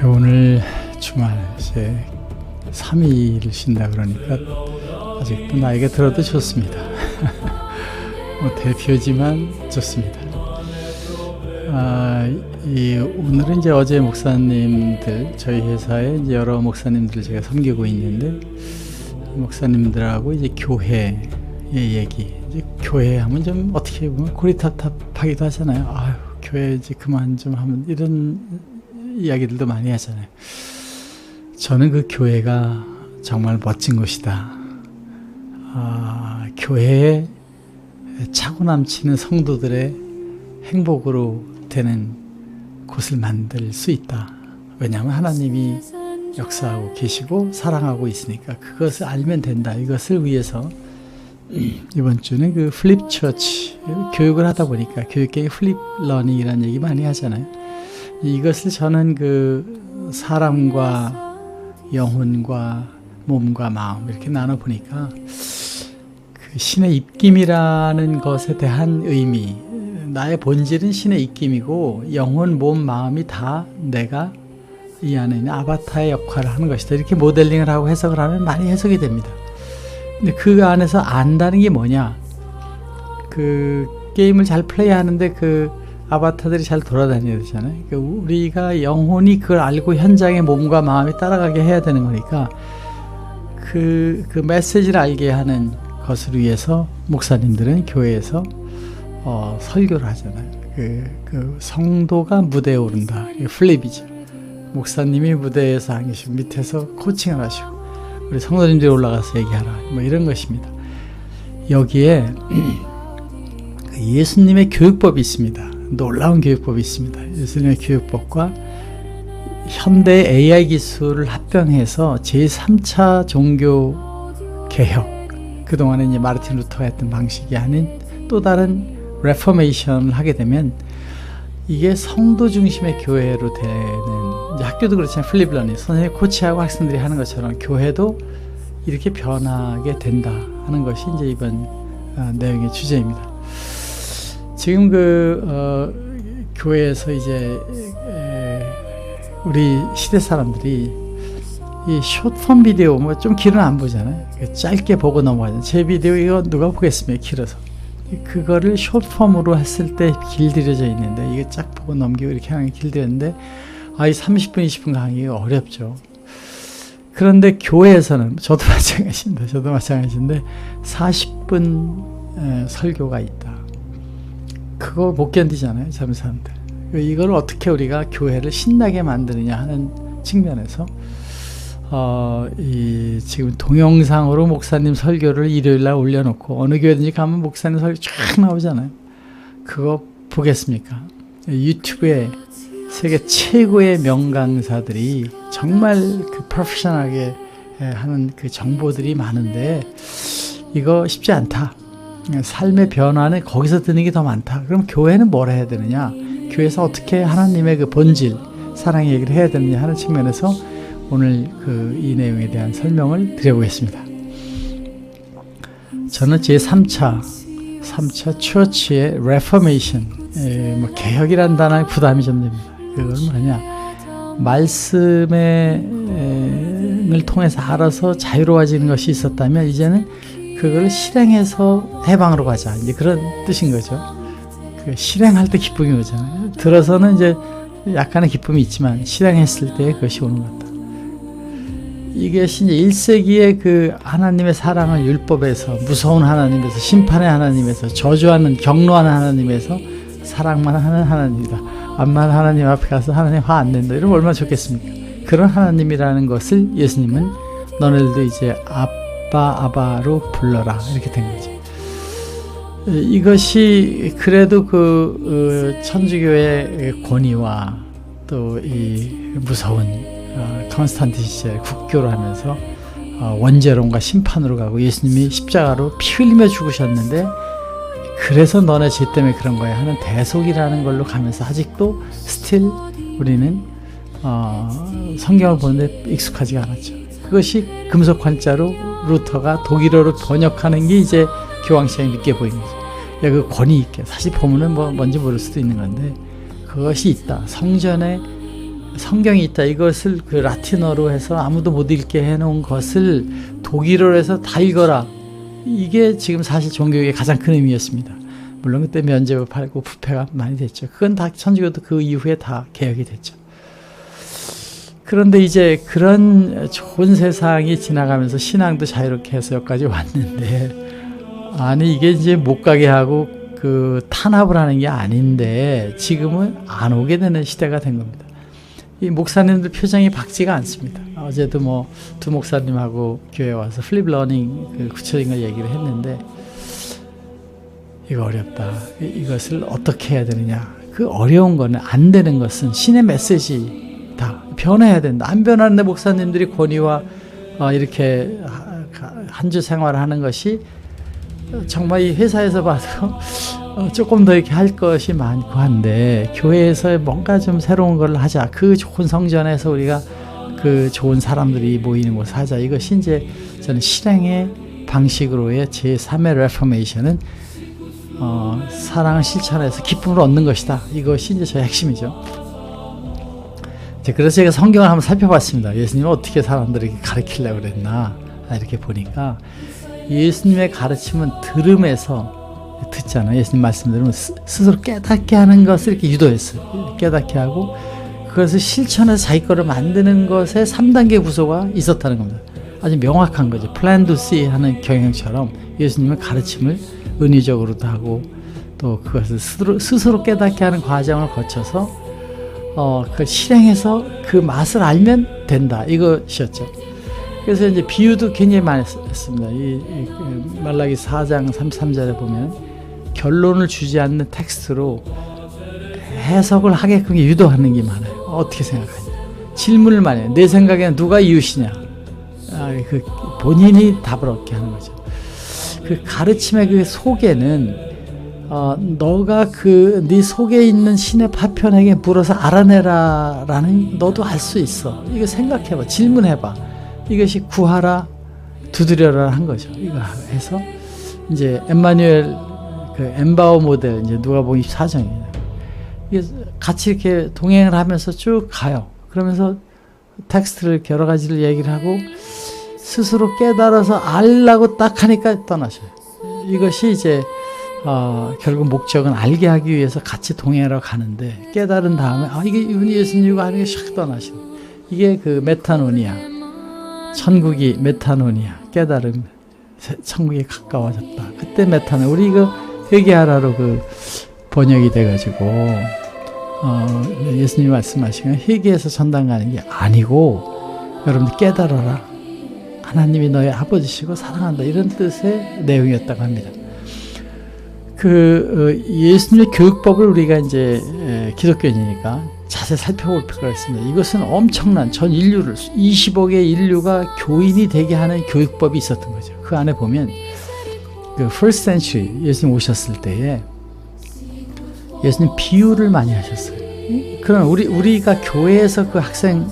오늘 주말 이제 3일을 쉰다 그러니까 아직도 나이가 들어도 좋습니다. 뭐 대표지만 좋습니다. 오늘은 이제 어제 목사님들, 저희 회사에 이제 여러 목사님들을 제가 섬기고 있는데, 목사님들하고 이제 교회의 얘기, 이제 교회 하면 좀 어떻게 보면 고리탑탑하기도 하잖아요. 아유, 교회 이제 그만 좀 하면, 이런 이야기들도 많이 하잖아요. 저는 그 교회가 정말 멋진 곳이다. 교회에 차고 넘치는 성도들의 행복으로 되는 곳을 만들 수 있다. 왜냐하면 하나님이 역사하고 계시고 사랑하고 있으니까 그것을 알면 된다. 이것을 위해서 이번 주는 그 플립 처치 교육을 하다 보니까 교육계의 플립 러닝이라는 얘기 많이 하잖아요. 이것을 저는 그 사람과 영혼과 몸과 마음 이렇게 나눠보니까 그 신의 입김이라는 것에 대한 의미, 나의 본질은 신의 입김이고 영혼, 몸, 마음이 다 내가 이 안에 있는 아바타의 역할을 하는 것이다. 이렇게 모델링을 하고 해석을 하면 많이 해석이 됩니다. 근데 그 안에서 안다는 게 뭐냐? 그 게임을 잘 플레이하는데 그 아바타들이 잘 돌아다녀야 되잖아요. 그러니까 우리가 영혼이 그걸 알고 현장의 몸과 마음이 따라가게 해야 되는 거니까 그 메시지를 알게 하는 것을 위해서 목사님들은 교회에서 설교를 하잖아요. 그 성도가 무대에 오른다. 이게 플립이죠. 목사님이 무대에서 안 계시고 밑에서 코칭을 하시고 우리 성도님들이 올라가서 얘기하라. 뭐 이런 것입니다. 여기에 예수님의 교육법이 있습니다. 놀라운 교육법이 있습니다. 예수님의 교육법과 현대 AI 기술을 합병해서 제3차 종교 개혁, 그동안에 이제 마르틴 루터가 했던 방식이 아닌 또 다른 레포메이션을 하게 되면 이게 성도 중심의 교회로 되는, 이제 학교도 그렇지만 플립러닝, 선생님이 코치하고 학생들이 하는 것처럼 교회도 이렇게 변하게 된다 하는 것이 이제 이번 내용의 주제입니다. 지금 교회에서 이제 우리 시대 사람들이 이 숏폼 비디오 뭐 좀 길은 안 보잖아요. 짧게 보고 넘어가잖아요. 제 비디오 이거 누가 보겠습니까? 길어서. 그거를 숏폼으로 했을 때 길들여져 있는데 이게 쫙 보고 넘기고 이렇게 하는 게 길들였는데 이 30분 20분 강의가 어렵죠. 그런데 교회에서는 저도 마찬가지인데 40분 설교가 있다. 그거 못 견디잖아요, 젊은 사람들. 이걸 어떻게 우리가 교회를 신나게 만드느냐 하는 측면에서 지금 동영상으로 목사님 설교를 일요일날 올려놓고 어느 교회든지 가면 목사님 설교 쫙 나오잖아요. 그거 보겠습니까? 유튜브에 세계 최고의 명강사들이 정말 그 프로페셔널하게 하는 그 정보들이 많은데 이거 쉽지 않다. 삶의 변화는 거기서 드는 게 더 많다. 그럼 교회는 뭘 해야 되느냐? 교회에서 어떻게 하나님의 그 본질, 사랑의 얘기를 해야 되느냐 하는 측면에서 오늘 이 내용에 대한 설명을 드려보겠습니다. 저는 제3차 처치의 레포메이션, 뭐 개혁이라는 단어에 부담이 좀 됩니다. 그건 뭐냐? 말씀을 통해서 알아서 자유로워지는 것이 있었다면 이제는 그걸 실행해서 해방으로 가자. 이제 그런 뜻인 거죠. 그 실행할 때 기쁨이 오잖아요. 들어서는 이제 약간의 기쁨이 있지만 실행했을 때 그것이 오는 것 같다. 이게 이제 1세기의 그 하나님의 사랑을 율법에서, 무서운 하나님에서, 심판의 하나님에서, 저주하는, 경노하는 하나님에서 사랑만 하는 하나님이다. 암만 하나님 앞에 가서 하나님 화 안 낸다. 이러면 얼마나 좋겠습니까? 그런 하나님이라는 것을 예수님은 너네들도 이제 아바로 불러라. 이렇게 된 거죠. 이것이 그래도 천주교의 권위와 또 이 무서운 컨스탄틴 시절에 국교를 하면서 원죄론과 심판으로 가고 예수님이 십자가로 피 흘리며 죽으셨는데 그래서 너네 죄 때문에 그런 거야 하는 대속이라는 걸로 가면서 아직도 스틸 우리는 성경을 보는데 익숙하지가 않았죠. 그것이 금속 환자로 루터가 독일어로 번역하는 게 이제 교황시장이 믿게 보이는 거죠. 그 권위 있게, 사실 보면은 뭔지 모를 수도 있는 건데 그것이 있다. 성전에 성경이 있다. 이것을 그 라틴어로 해서 아무도 못 읽게 해놓은 것을 독일어로 해서 다 읽어라. 이게 지금 사실 종교의 가장 큰 의미였습니다. 물론 그때 면죄부 팔고 부패가 많이 됐죠. 그건 다 천주교도 그 이후에 다 개혁이 됐죠. 그런데 이제 그런 좋은 세상이 지나가면서 신앙도 자유롭게 해서 여기까지 왔는데, 아니 이게 이제 못 가게 하고 그 탄압을 하는 게 아닌데 지금은 안 오게 되는 시대가 된 겁니다. 이 목사님들 표정이 밝지가 않습니다. 어제도 뭐 두 목사님하고 교회 와서 플립 러닝 그 구체적인 걸 얘기를 했는데, 이거 어렵다. 이것을 어떻게 해야 되느냐. 그 어려운 거는, 안 되는 것은 신의 메시지다. 변해야 된다. 안 변하는데 목사님들이 권위와 이렇게 한 주 생활을 하는 것이 정말 이 회사에서 봐도 조금 더 이렇게 할 것이 많고 한데, 교회에서 뭔가 좀 새로운 걸 하자. 그 좋은 성전에서 우리가 그 좋은 사람들이 모이는 곳을 하자. 이것이 이제 저는 실행의 방식으로의 제3의 레포메이션은 사랑을 실천해서 기쁨을 얻는 것이다. 이것이 이제 저의 핵심이죠. 그래서 제가 성경을 한번 살펴봤습니다. 예수님은 어떻게 사람들에게 가르치려고 그랬나 이렇게 보니까, 예수님의 가르침은 들음에서 듣잖아요. 예수님 말씀대로 스스로 깨닫게 하는 것을 이렇게 유도했어요. 깨닫게 하고 그것을 실천해서 자기 거를 만드는 것에 3단계 구조가 있었다는 겁니다. 아주 명확한 거죠. Plan to see 하는 경영처럼 예수님의 가르침을 은유적으로도 하고 또 그것을 스스로 깨닫게 하는 과정을 거쳐서 그 실행해서 그 맛을 알면 된다. 이것이었죠. 그래서 이제 비유도 굉장히 많이 했습니다. 이 말라기 4장 33절에 보면 결론을 주지 않는 텍스트로 해석을 하게끔 유도하는 게 많아요. 어떻게 생각하냐. 질문을 많이 해요. 내 생각에는 누가 이웃이냐. 그 본인이 답을 얻게 하는 거죠. 그 가르침의 그 속에는 너가 네 속에 있는 신의 파편에게 물어서 알아내라라는, 너도 알 수 있어. 이거 생각해봐. 질문해봐. 이것이 구하라, 두드려라 한 거죠. 이거 해서 이제 엠마뉴엘 그 엠바오 모델, 이제 누가복음 24장이에요. 이게 같이 이렇게 동행을 하면서 쭉 가요. 그러면서 텍스트를 여러 가지를 얘기를 하고 스스로 깨달아서 알라고 딱 하니까 떠나셔요. 이것이 이제 결국 목적은 알게 하기 위해서 같이 동행하러 가는데, 깨달은 다음에 이게 이분이 예수님이고 하는 게 샥 떠나시는, 이게 그 메타노니아, 천국이 메타노니아, 깨달음, 천국이 가까워졌다. 그때 메타노, 우리 이거 회개하라로 그 번역이 돼가지고 예수님이 말씀하시면 회개해서 전당 가는 게 아니고, 여러분들 깨달아라. 하나님이 너의 아버지시고 사랑한다. 이런 뜻의 내용이었다고 합니다. 그 예수님의 교육법을 우리가 이제 기독교인이니까 자세히 살펴볼 필요가 있습니다. 이것은 엄청난 전 인류를 20억의 인류가 교인이 되게 하는 교육법이 있었던 거죠. 그 안에 보면 그 first century 예수님 오셨을 때에 예수님 비유를 많이 하셨어요. 그럼 우리가 교회에서 그 학생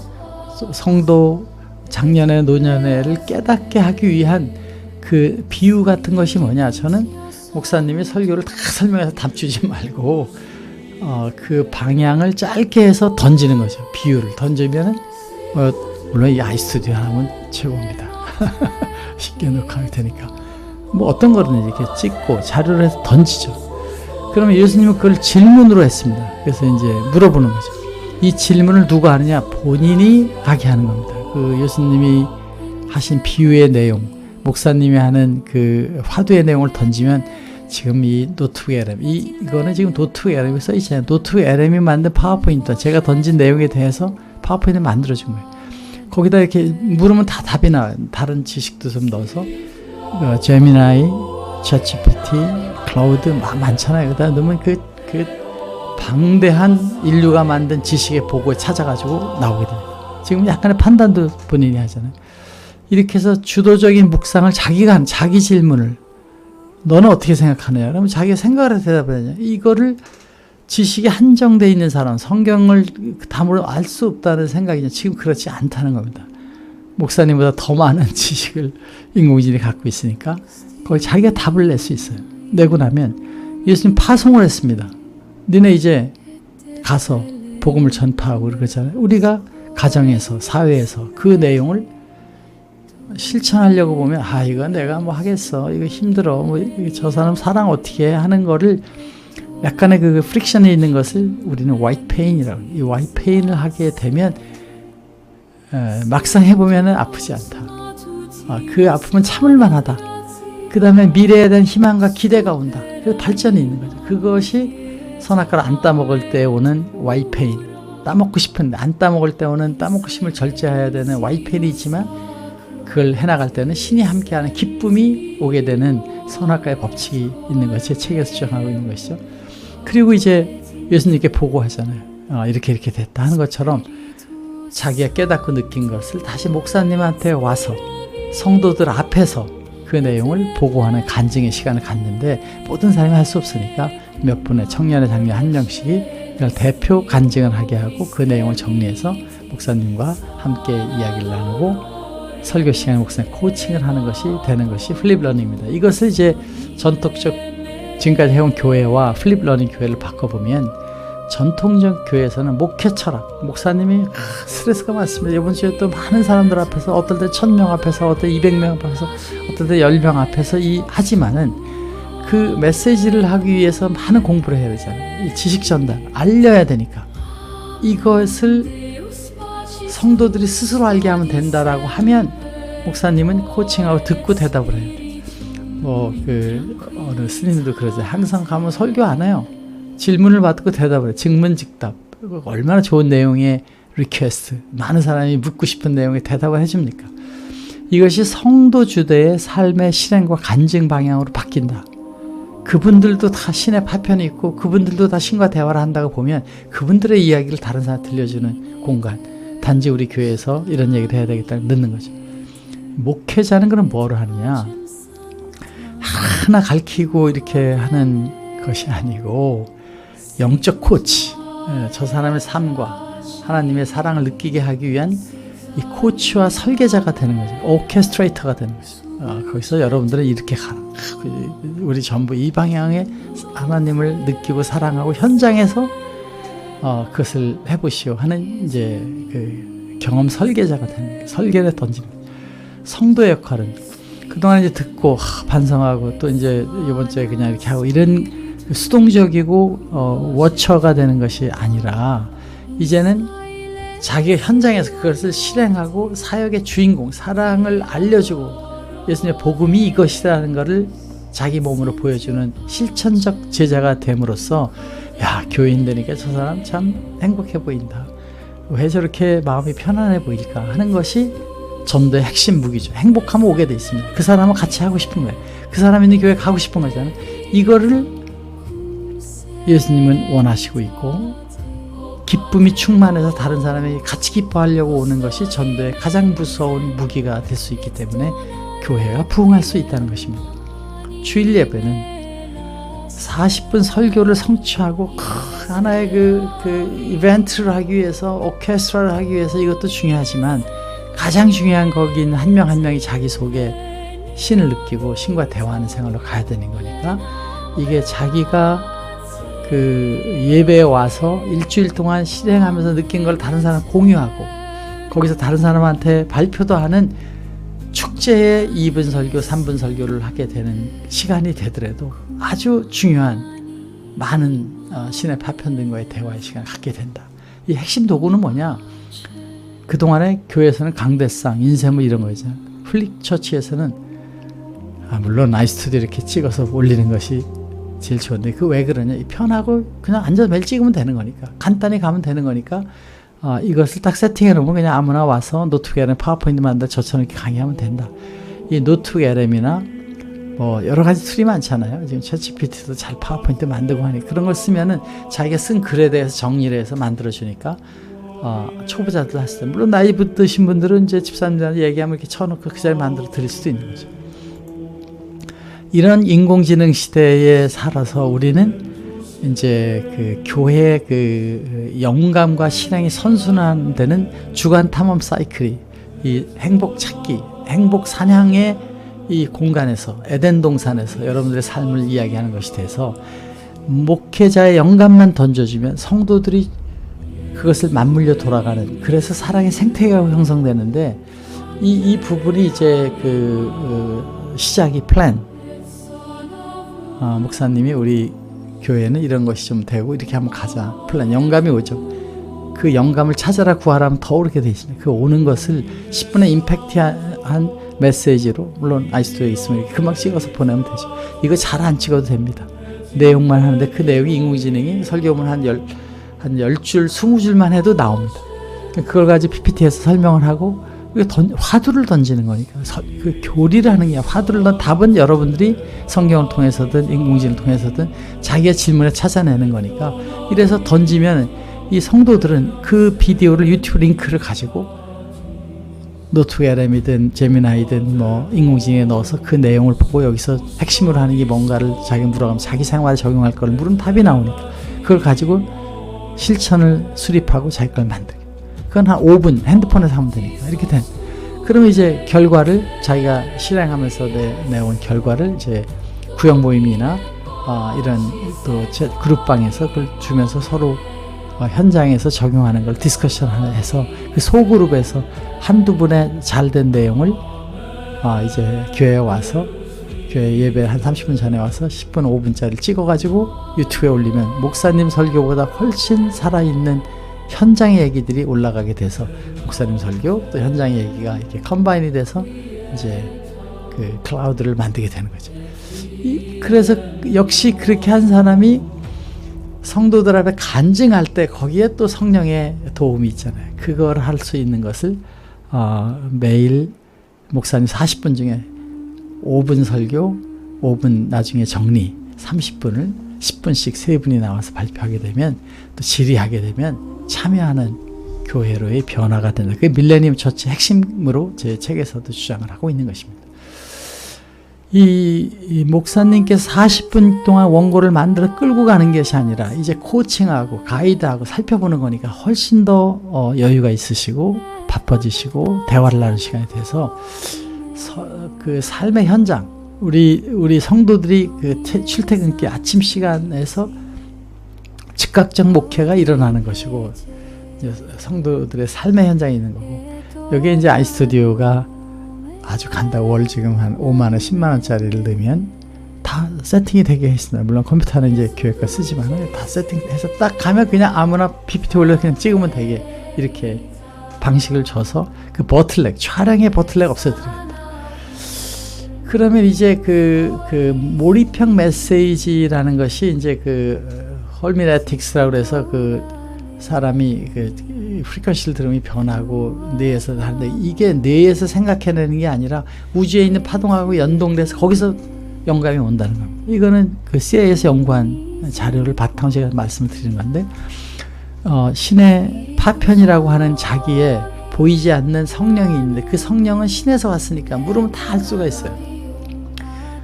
성도 작년에 노년에를 깨닫게 하기 위한 그 비유 같은 것이 뭐냐? 저는 목사님이 설교를 다 설명해서 답주지 말고 그 방향을 짧게 해서 던지는 거죠. 비유를 던지면은 물론 이 아이스튜디오 하면 최고입니다. 쉽게 녹화할 테니까 뭐 어떤 거는 이렇게 찍고 자료를 해서 던지죠. 그러면 예수님은 그걸 질문으로 했습니다. 그래서 이제 물어보는 거죠. 이 질문을 누가 하느냐? 본인이 하게 하는 겁니다. 그 예수님이 하신 비유의 내용, 목사님이 하는 그 화두의 내용을 던지면, 지금 이 노트 LM, 이거는 지금 노트 LM이 써있잖아요. 노트 LM이 만든 파워포인트, 제가 던진 내용에 대해서 파워포인트 만들어준 거예요. 거기다 이렇게 물으면 다 답이 나와요. 다른 지식도 좀 넣어서 제미나이, 챗GPT, 클라우드 막 많잖아요. 그다음 넣으면 그 방대한 인류가 만든 지식의 보고에 찾아가지고 나오게 됩니다. 지금 약간의 판단도 본인이 하잖아요. 이렇게 해서 주도적인 묵상을 자기가 한, 자기 질문을 너는 어떻게 생각하느냐? 그러면 자기가 생각을 해서 대답을 하냐? 이거를 지식이 한정되어 있는 사람, 성경을 다음으로 알 수 없다는 생각이냐? 지금 그렇지 않다는 겁니다. 목사님보다 더 많은 지식을 인공지능이 갖고 있으니까 거기 자기가 답을 낼 수 있어요. 내고 나면 예수님 파송을 했습니다. 너네 이제 가서 복음을 전파하고 그러잖아요. 우리가 가정에서, 사회에서 그 내용을 실천하려고 보면, 아, 이거 내가 뭐 하겠어. 이거 힘들어. 뭐, 저 사람 사랑 어떻게 해? 하는 거를 약간의 그 프릭션이 있는 것을 우리는 화이트 페인이라고. 이 화이트 페인을 하게 되면, 막상 해보면 아프지 않다. 그 아픔은 참을만 하다. 그 다음에 미래에 대한 희망과 기대가 온다. 그래서 발전이 있는 거죠. 그것이 선악과를 안 따먹을 때 오는 화이트 페인. 따먹고 싶은데 안 따먹을 때 오는 따먹고 싶음을 절제해야 되는 화이트 페인이 있지만, 그걸 해나갈 때는 신이 함께하는 기쁨이 오게 되는 선악과의 법칙이 있는 것이 제 책에서 주장하고 있는 것이죠. 그리고 이제 예수님께 보고하잖아요. 이렇게 됐다 하는 것처럼 자기가 깨닫고 느낀 것을 다시 목사님한테 와서 성도들 앞에서 그 내용을 보고하는 간증의 시간을 갖는데, 모든 사람이 할 수 없으니까 몇 분의 청년의 장녀 한 명씩이 이걸 대표 간증을 하게 하고 그 내용을 정리해서 목사님과 함께 이야기를 나누고 설교 시간에 목사님 코칭을 하는 것이 되는 것이 플립 러닝입니다. 이것을 이제 전통적 지금까지 해온 교회와 플립 러닝 교회를 바꿔보면, 전통적 교회에서는 목회 철학, 목사님이 스트레스가 많습니다. 이번 주에 또 많은 사람들 앞에서, 어떨 때 1000명 앞에서, 어떨 때 200명 앞에서, 어떨 때 10명 앞에서 하지만은 그 메시지를 하기 위해서 많은 공부를 해야 되잖아요. 이 지식 전달, 알려야 되니까. 이것을 성도들이 스스로 알게 하면 된다라고 하면 목사님은 코칭하고 듣고 대답을 해야 돼. 어느 스님도 그러죠. 항상 가면 설교 안 해요. 질문을 받고 대답을 해요. 증문즉답. 얼마나 좋은 내용의 리퀘스트. 많은 사람이 묻고 싶은 내용에 대답을 해줍니까? 이것이 성도 주대의 삶의 실행과 간증 방향으로 바뀐다. 그분들도 다 신의 파편이 있고 그분들도 다 신과 대화를 한다고 보면 그분들의 이야기를 다른 사람한테 들려주는 공간. 단지 우리 교회에서 이런 얘기를 해야 되겠다 넣는 거죠. 목회자는 그럼 뭐를 하느냐? 하나 가르치고 이렇게 하는 것이 아니고 영적 코치, 저 사람의 삶과 하나님의 사랑을 느끼게 하기 위한 이 코치와 설계자가 되는 거죠. 오케스트레이터가 되는 거죠. 거기서 여러분들은 이렇게 가라. 우리 전부 이 방향에 하나님을 느끼고 사랑하고 현장에서 그것을 해보시오 하는 이제 그 경험 설계자가 되는 거예요. 설계를 던지는 거예요. 성도의 역할은 그동안 이제 듣고 반성하고 또 이제 이번 주에 그냥 이렇게 하고 이런 수동적이고 워처가 되는 것이 아니라 이제는 자기 현장에서 그것을 실행하고 사역의 주인공, 사랑을 알려주고 예수님의 복음이 이것이라는 것을 자기 몸으로 보여주는 실천적 제자가 됨으로써, 야, 교인 되니까 저 사람 참 행복해 보인다. 왜 저렇게 마음이 편안해 보일까 하는 것이 전도의 핵심 무기죠. 행복하면 오게 돼 있습니다. 그 사람은 같이 하고 싶은 거예요. 그 사람 있는 교회 가고 싶은 거잖아요. 이거를 예수님은 원하시고 있고, 기쁨이 충만해서 다른 사람이 같이 기뻐하려고 오는 것이 전도의 가장 무서운 무기가 될 수 있기 때문에 교회가 부흥할 수 있다는 것입니다. 주일 예배는 40분 설교를 성취하고 하나의 그 이벤트를 하기 위해서, 오케스트라를 하기 위해서 이것도 중요하지만 가장 중요한 거기 있는 한 명 한 명이 자기 속에 신을 느끼고 신과 대화하는 생활로 가야 되는 거니까, 이게 자기가 그 예배에 와서 일주일 동안 실행하면서 느낀 걸 다른 사람 공유하고 거기서 다른 사람한테 발표도 하는 축제의 2분 설교, 3분 설교를 하게 되는 시간이 되더라도 아주 중요한 많은 신의 파편들과의 대화의 시간을 갖게 된다. 이 핵심 도구는 뭐냐? 그동안에 교회에서는 강대상, 인쇄물 이런 거 있잖아요. 플릭처치에서는 물론 나이스투디 이렇게 찍어서 올리는 것이 제일 좋은데, 그 왜 그러냐? 편하고 그냥 앉아서 매일 찍으면 되는 거니까, 간단히 가면 되는 거니까, 이것을 딱 세팅해 놓으면 그냥 아무나 와서 노트북 LM 파워포인트 만들어 저처럼 이렇게 강의하면 된다. 이 노트북 LM이나 뭐 여러 가지 툴이 많잖아요. 지금 챗GPT도 잘 파워포인트 만들고 하니 그런 걸 쓰면은 자기가 쓴 글에 대해서 정리를 해서 만들어 주니까 초보자들 하실 때, 물론 나이 드신 분들은 이제 집사님들한테 얘기하면 이렇게 쳐놓고 그 자리에 만들어 드릴 수도 있는 거죠. 이런 인공지능 시대에 살아서 우리는 이제 그 교회의 그 영감과 실행이 선순환되는 주간 탐험 사이클이, 이 행복 찾기, 행복 사냥의 이 공간에서, 에덴 동산에서 여러분들의 삶을 이야기하는 것이 돼서, 목회자의 영감만 던져주면 성도들이 그것을 맞물려 돌아가는, 그래서 사랑의 생태계가 형성되는데 이 부분이 이제 시작이 플랜. 목사님이 우리 교회는 이런 것이 좀 되고 이렇게 한번 가자. 플랜. 영감이 오죠. 그 영감을 찾아라 구하라면 더 오르게 되어 있습니다. 그 오는 것을 10분의 임팩트한 메시지로, 물론 아이스토에 있으면 이렇게 금방 찍어서 보내면 되죠. 이거 잘 안 찍어도 됩니다. 내용만 하는데 그 내용이 인공지능이 설교문 한 10줄, 20줄만 해도 나옵니다. 그걸 가지고 PPT에서 설명을 하고 화두를 던지는 거니까 그 교리를 하는 게 화두를 답은 여러분들이 성경을 통해서든 인공지능을 통해서든 자기의 질문에 찾아내는 거니까 이래서 던지면 이 성도들은 그 비디오를 유튜브 링크를 가지고 노트LM이든 제미나이든 뭐 인공지능에 넣어서 그 내용을 보고 여기서 핵심으로 하는 게 뭔가를 자기 물어가면 자기 생활에 적용할 걸 물으면 답이 나오니까 그걸 가지고 실천을 수립하고 자기 걸 만들게. 그건 한 5분 핸드폰에서 하면 되니까 이렇게 된. 그러면 이제 결과를 자기가 실행하면서 내온 결과를 이제 구역 모임이나 이런 또 그룹방에서 그걸 주면서 서로 현장에서 적용하는 걸 디스커션해서 그 소그룹에서 한두 분의 잘된 내용을 이제 교회에 와서 교회 예배 한 30분 전에 와서 10분 5분짜리를 찍어가지고 유튜브에 올리면 목사님 설교보다 훨씬 살아있는 현장의 얘기들이 올라가게 돼서 목사님 설교 또 현장의 얘기가 이렇게 컴바인이 돼서 이제 그 클라우드를 만들게 되는 거죠. 그래서 역시 그렇게 한 사람이 성도들 앞에 간증할 때 거기에 또 성령의 도움이 있잖아요. 그걸 할 수 있는 것을 매일 목사님 40분 중에 5분 설교, 5분 나중에 정리, 30분을 10분씩 3분이 나와서 발표하게 되면 또 질의하게 되면 참여하는 교회로의 변화가 된다. 그게 밀레니엄 처치 핵심으로 제 책에서도 주장을 하고 있는 것입니다. 이 목사님께서 40분 동안 원고를 만들어 끌고 가는 것이 아니라 이제 코칭하고 가이드하고 살펴보는 거니까 훨씬 더 여유가 있으시고 바빠지시고 대화를 나눌 시간이 돼서 그 삶의 현장, 우리 성도들이 그 출퇴근길 아침 시간에서 즉각적 목회가 일어나는 것이고 성도들의 삶의 현장이 있는 거고 여기에 이제 아이스튜디오가 아주 간다고 월 지금 한 5만원, 10만원짜리를 넣으면 다 세팅이 되게 했습니다. 물론 컴퓨터는 이제 교회 거 쓰지만 다 세팅해서 딱 가면 그냥 아무나 PPT 올려 그냥 찍으면 되게 이렇게 방식을 줘서 그 버틀렉, 촬영의 버틀렉 없애드립니다. 그러면 이제 그 몰입형 메시지라는 것이 이제 헐미네틱스라고 해서 그 사람이 그 프리퀀시를 들으면 변하고 뇌에서 하는데 이게 뇌에서 생각해내는 게 아니라 우주에 있는 파동하고 연동돼서 거기서 영감이 온다는 겁니다. 이거는 그 CIA에서 연구한 자료를 바탕으로 제가 말씀을 드리는 건데 신의 파편이라고 하는 자기의 보이지 않는 성령이 있는데 그 성령은 신에서 왔으니까 물으면 다 알 수가 있어요.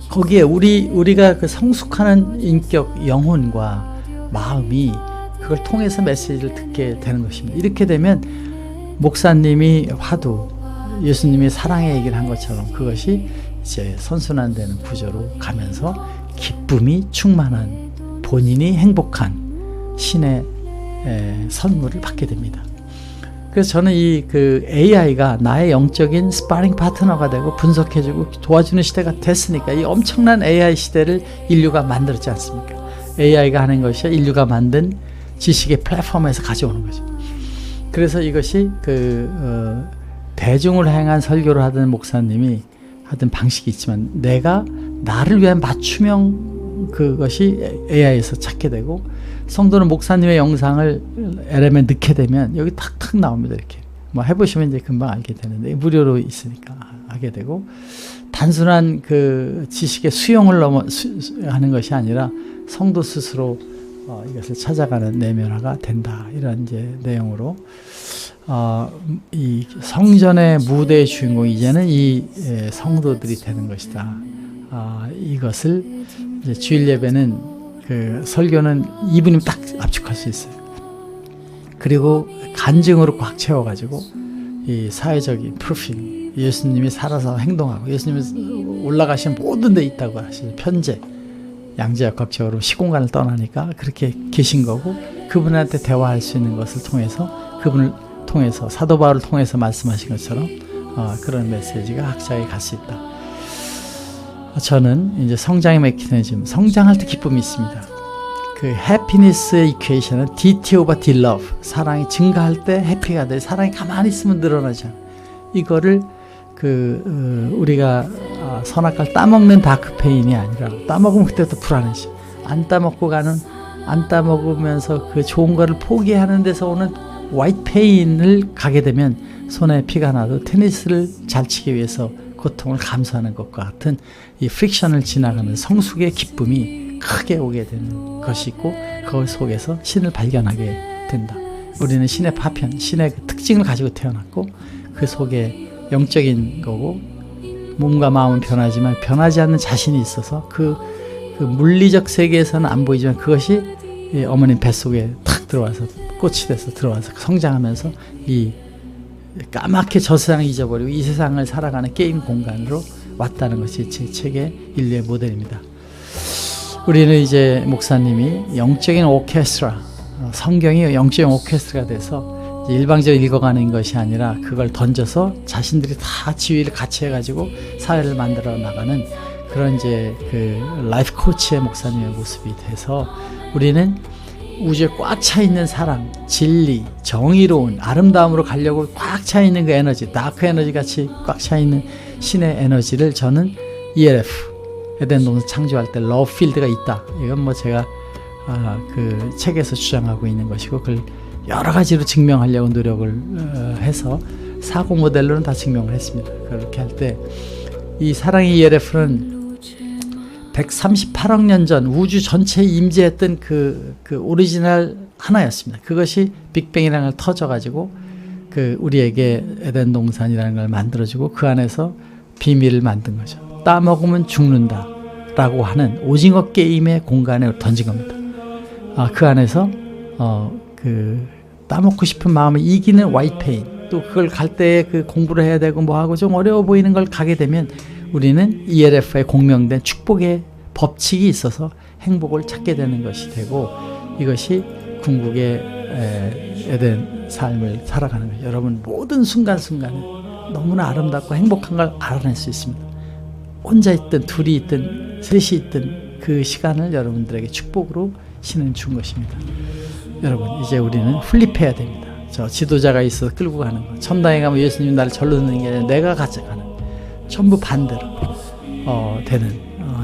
거기에 우리가 그 성숙하는 인격, 영혼과 마음이 그걸 통해서 메시지를 듣게 되는 것입니다. 이렇게 되면 목사님이 화두, 예수님이 사랑의 얘기를 한 것처럼 그것이 이제 선순환되는 구조로 가면서 기쁨이 충만한 본인이 행복한 신의 선물을 받게 됩니다. 그래서 저는 그 AI가 나의 영적인 스파링 파트너가 되고 분석해주고 도와주는 시대가 됐으니까 이 엄청난 AI 시대를 인류가 만들었지 않습니까? AI가 하는 것이 인류가 만든 지식의 플랫폼에서 가져오는 거죠. 그래서 이것이 대중을 향한 설교를 하던 목사님이 하던 방식이 있지만 내가 나를 위한 맞춤형 그것이 AI에서 찾게 되고 성도는 목사님의 영상을 LM에 넣게 되면 여기 탁탁 나옵니다. 이렇게 뭐 해보시면 이제 금방 알게 되는데 무료로 있으니까 하게 되고 단순한 그 지식의 수용을 하는 것이 아니라 성도 스스로 이것을 찾아가는 내면화가 된다. 이런 이제 내용으로 이 성전의 무대의 주인공이 이제는 이 성도들이 되는 것이다. 이것을 이제 주일 예배는 그 설교는 2분이면 딱 압축할 수 있어요. 그리고 간증으로 꽉 채워가지고 이 사회적인 프루핑, 예수님이 살아서 행동하고 예수님이 올라가신 모든 데 있다고 하시는 편제, 양자역학적으로 시공간을 떠나니까 그렇게 계신 거고 그분한테 대화할 수 있는 것을 통해서 그분을 통해서 사도 바울을 통해서 말씀하신 것처럼 그런 메시지가 학자에게 갈 수 있다. 저는 이제 성장의 메커니즘, 성장할 때 기쁨이 있습니다. 그 해피니스의 이퀘이션은 DT over D love, 사랑이 증가할 때 해피가 돼. 사랑이 가만히 있으면 늘어나지 않아. 이거를 우리가 선악과를 따먹는 다크페인이 아니라, 따먹으면 그때부터 불안해지. 안 따먹으면서 그 좋은 거를 포기하는 데서 오는 화이트 페인을 가게 되면 손에 피가 나도 테니스를 잘 치기 위해서 고통을 감수하는 것과 같은 이 프릭션을 지나가는 성숙의 기쁨이 크게 오게 되는 것이 있고, 그 속에서 신을 발견하게 된다. 우리는 신의 파편, 신의 그 특징을 가지고 태어났고, 그 속에 영적인 거고, 몸과 마음은 변하지만 변하지 않는 자신이 있어서 그 물리적 세계에서는 안 보이지만 그것이 어머님 뱃속에 탁 들어와서 꽃이 돼서 들어와서 성장하면서 이 까맣게 저 세상을 잊어버리고 이 세상을 살아가는 게임 공간으로 왔다는 것이 제 책의 인류의 모델입니다. 우리는 이제 목사님이 영적인 오케스트라, 성경이 영적인 오케스트라가 돼서 일방적으로 읽어가는 것이 아니라 그걸 던져서 자신들이 다 지휘를 같이 해가지고 사회를 만들어 나가는 그런 이제 그 라이프 코치의 목사님의 모습이 돼서, 우리는 우주에 꽉 차 있는 사랑, 진리, 정의로운 아름다움으로 가려고 꽉 차 있는 그 에너지, 다크 에너지 같이 꽉 차 있는 신의 에너지를 저는 ELF, 에덴 동산 창조할 때 러브 필드가 있다. 이건 뭐 제가 그 책에서 주장하고 있는 것이고, 그걸 여러 가지로 증명하려고 노력을 해서 사고 모델로는 다 증명을 했습니다. 그렇게 할 때 이 사랑의 ELF는 138억 년 전 우주 전체에 임재했던 그 오리지널 하나였습니다. 그것이 빅뱅이라는 걸 터져가지고 우리에게 에덴 동산이라는 걸 만들어주고 그 안에서 비밀을 만든 거죠. 따먹으면 죽는다 라고 하는 오징어 게임의 공간에 던진 겁니다. 그 안에서 따먹고 싶은 마음을 이기는 화이트 페인, 또 그걸 갈 때 그 공부를 해야 되고 뭐하고 좀 어려워 보이는 걸 가게 되면 우리는 ELF에 공명된 축복의 법칙이 있어서 행복을 찾게 되는 것이 되고, 이것이 궁극의 에덴 삶을 살아가는 거예요. 여러분 모든 순간순간에 너무나 아름답고 행복한 걸 알아낼 수 있습니다. 혼자 있든 둘이 있든 셋이 있든 그 시간을 여러분들에게 축복으로 신은 준 것입니다. 여러분 이제 우리는 플립해야 됩니다. 저 지도자가 있어서 끌고 가는 거, 천당에 가면 예수님 나를 절로 넣는 게 아니라 내가 가져가는, 전부 반대로 되는,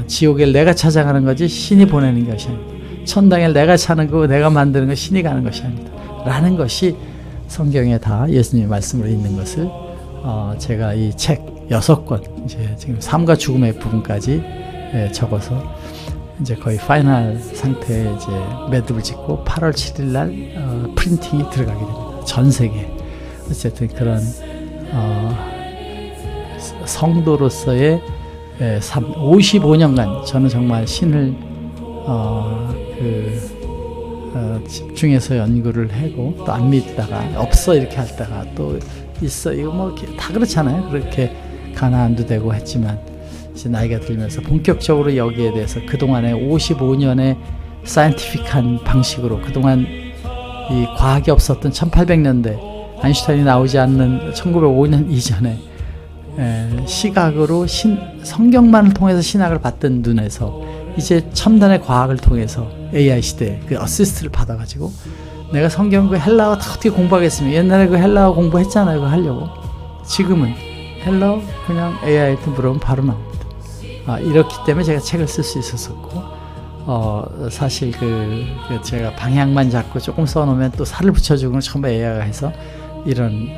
지옥에 내가 찾아가는 거지 신이 보내는 것이 아닙니다. 천당에 내가 차는 거, 내가 만드는 거, 신이 가는 것이 아닙니다 라는 것이 성경에 다 예수님의 말씀으로 있는 것을 제가 이 책 6권, 이제 지금 삶과 죽음의 부분까지 적어서 이제 거의 파이널 상태에 이제 매듭을 짓고 8월 7일 날 프린팅이 들어가게 됩니다. 전 세계. 어쨌든 그런 성도로서의 55년간 저는 정말 신을 집중해서 연구를 하고, 또 안 믿다가 없어 이렇게 하다가 또 있어 이거 뭐 다 그렇잖아요. 그렇게 가나안도 되고 했지만 이제 나이가 들면서 본격적으로 여기에 대해서 그동안에 55년의 사이언티픽한 방식으로, 그동안 이 과학이 없었던 1800년대 아인슈타인이 나오지 않는 1905년 이전에 시각으로 성경만을 통해서 신학을 봤던 눈에서 이제 첨단의 과학을 통해서 AI 시대에 그 어시스트를 받아가지고 내가 성경 그 헬라어 다 어떻게 공부하겠습니까? 옛날에 그 헬라어 공부했잖아요. 그거 하려고. 지금은 헬라어 그냥 AI한테 물어보면 바로 나옵니다. 이렇기 때문에 제가 책을 쓸 수 있었었고, 사실 제가 방향만 잡고 조금 써놓으면 또 살을 붙여주는 건 전부 AI가 해서 이런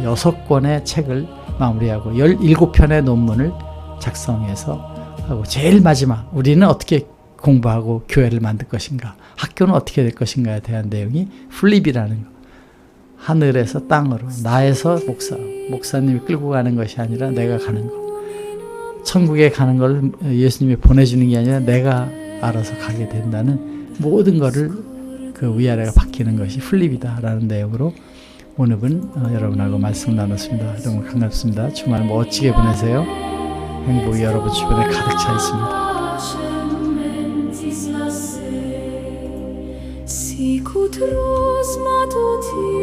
6권의 책을 마무리하고 17편의 논문을 작성해서 하고, 제일 마지막 우리는 어떻게 공부하고 교회를 만들 것인가, 학교는 어떻게 될 것인가에 대한 내용이 플립이라는 거. 하늘에서 땅으로, 나에서 목사님이 끌고 가는 것이 아니라 내가 가는 거. 천국에 가는 걸 예수님이 보내주는 게 아니라 내가 알아서 가게 된다는, 모든 거를 그 위아래가 바뀌는 것이 플립이다 라는 내용으로 오늘은 여러분하고 말씀 나눴습니다. 너무 반갑습니다. 주말 멋지게 보내세요. 행복이 여러분 주변에 가득 차 있습니다. sicut rus matutine